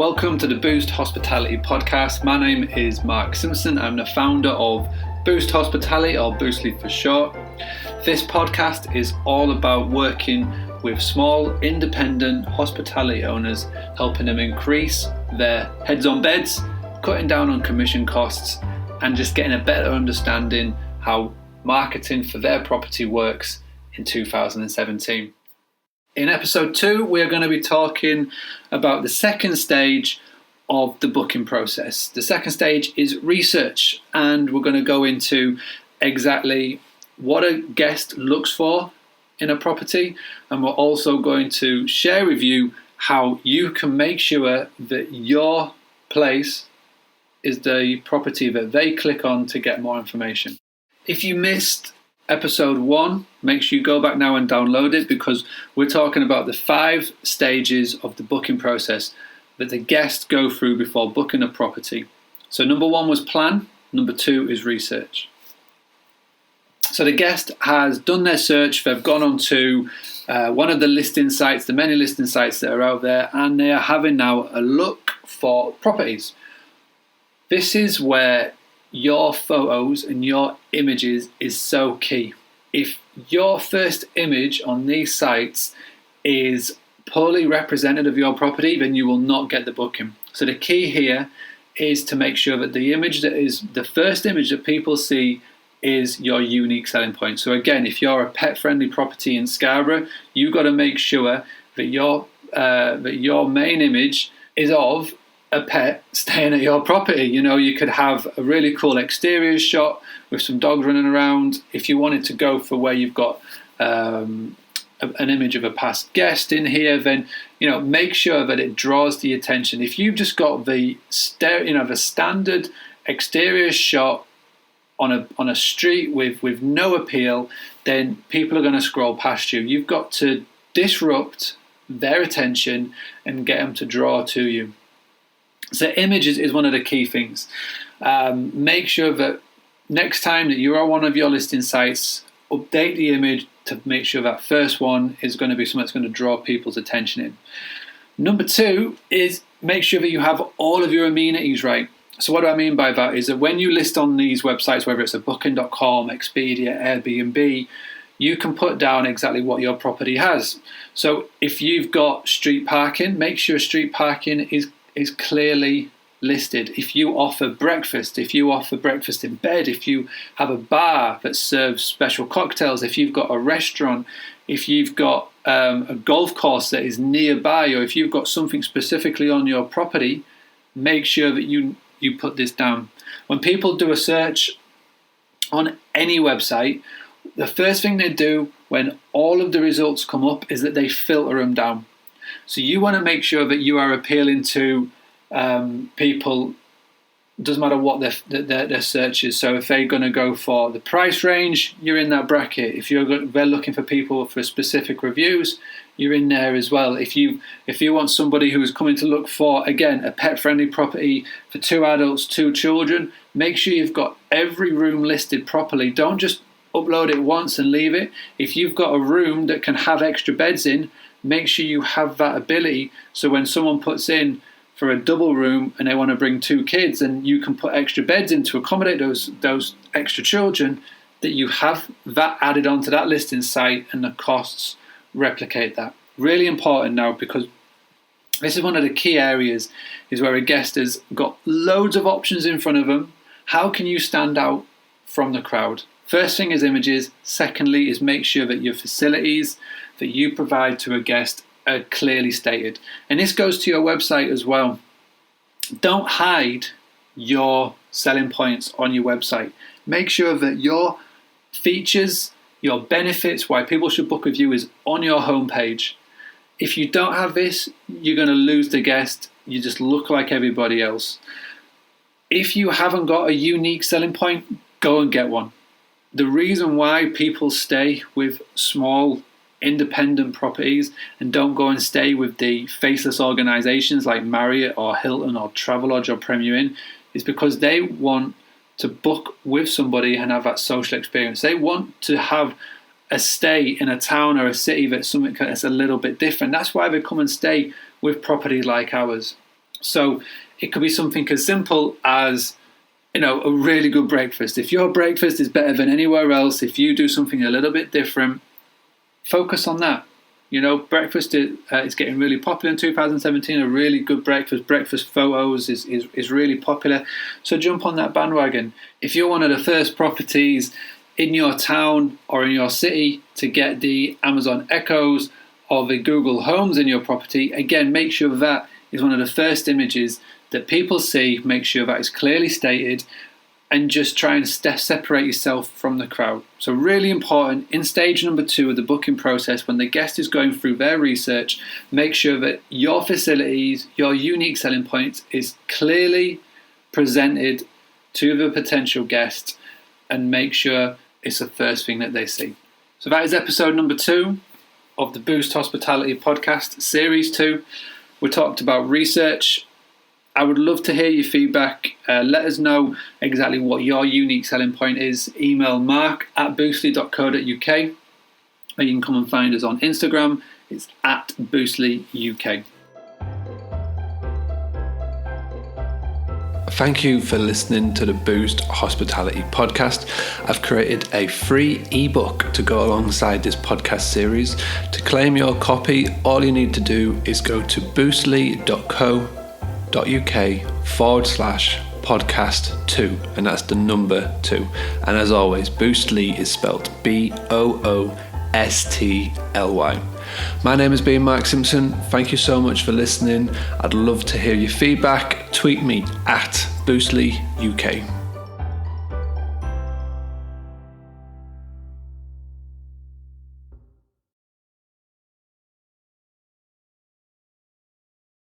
Welcome to the Boost Hospitality Podcast. My name is Mark Simpson. I'm the founder of Boost Hospitality, or Boostly for short. This podcast is all about working with small, independent hospitality owners, helping them increase their heads on beds, cutting down on commission costs, and just getting a better understanding how marketing for their property works in 2017. In episode 2, we are going to be talking about the second stage of the booking process. The second stage is research, and we're going to go into exactly what a guest looks for in a property, and we're also going to share with you how you can make sure that your place is the property that they click on to get more information. If you missed episode 1, make sure you go back now and download it, because we're talking about the 5 stages of the booking process that the guests go through before booking a property. So number 1 was plan, number 2 is research. So the guest has done their search, they've gone on to one of the listing sites, the many listing sites that are out there, and they are having now a look for properties. This is where your photos and your images is so key. If your first image on these sites is poorly representative of your property, then you will not get the booking. So the key here is to make sure that the image that is the first image that people see is your unique selling point. So again, if you're a pet-friendly property in Scarborough, you've got to make sure that your main image is of a pet staying at your property. You know, you could have a really cool exterior shot with some dogs running around. If you wanted to go for where you've got an image of a past guest in here, then make sure that it draws the attention. If you've just got the standard exterior shot on a street with no appeal, then people are going to scroll past you. You've got to disrupt their attention and get them to draw to you. So images is one of the key things. Make sure that next time that you're on one of your listing sites, update the image to make sure that first one is going to be something that's going to draw people's attention in. Number 2 is make sure that you have all of your amenities right. So what do I mean by that is that when you list on these websites, whether it's a Booking.com, Expedia, Airbnb, you can put down exactly what your property has. So if you've got street parking, make sure street parking is clearly listed. If you offer breakfast in bed, if you have a bar that serves special cocktails, if you've got a restaurant, if you've got a golf course that is nearby, or if you've got something specifically on your property, make sure that you put this down. When people do a search on any website, the first thing they do when all of the results come up is that they filter them down. So you want to make sure that you are appealing to people. Doesn't matter what their search is. So if they're going to go for the price range, you're in that bracket. If they're looking for people for specific reviews, you're in there as well. If you want somebody who is coming to look for, again, a pet-friendly property for 2 adults, 2 children, make sure you've got every room listed properly. Don't just upload it once and leave it. If you've got a room that can have extra beds in, make sure you have that ability, so when someone puts in for a double room and they want to bring 2 kids, and you can put extra beds in to accommodate those extra children, that you have that added onto that listing site and the costs replicate that. Really important now, because this is one of the key areas, is where a guest has got loads of options in front of them. How can you stand out from the crowd? First thing is images. Secondly is make sure that your facilities that you provide to a guest are clearly stated. And this goes to your website as well. Don't hide your selling points on your website. Make sure that your features, your benefits, why people should book with you, is on your homepage. If you don't have this, you're going to lose the guest. You just look like everybody else. If you haven't got a unique selling point, go and get one. The reason why people stay with small independent properties and don't go and stay with the faceless organizations like Marriott or Hilton or Travelodge or Premier Inn is because they want to book with somebody and have that social experience. They want to have a stay in a town or a city that's something that's a little bit different. That's why they come and stay with properties like ours. So it could be something as simple as, a really good breakfast. If your breakfast is better than anywhere else, if you do something a little bit different, focus on that. Breakfast is getting really popular in 2017. A really good breakfast photos is really popular. So jump on that bandwagon. If you're one of the first properties in your town or in your city to get the Amazon Echoes or the Google Homes in your property, again, make sure that is one of the first images that people see. Make sure that is clearly stated, and just try and separate yourself from the crowd. So really important, in stage number 2 of the booking process, when the guest is going through their research, make sure that your facilities, your unique selling points is clearly presented to the potential guest, and make sure it's the first thing that they see. So that is episode number 2 of the Boost Hospitality Podcast, Series 2. We talked about research. I would love to hear your feedback. Let us know exactly what your unique selling point is. Email mark@boostly.co.uk, or you can come and find us on Instagram. It's @boostlyuk. Thank you for listening to the Boost Hospitality Podcast. I've created a free ebook to go alongside this podcast series. To claim your copy, all you need to do is go to boostly.co.uk/podcast 2, and that's the number 2. And as always, Boostly is spelled BOOSTLY. My name has been Mark Simpson. Thank you so much for listening. I'd love to hear your feedback. Tweet me @BoostlyUK.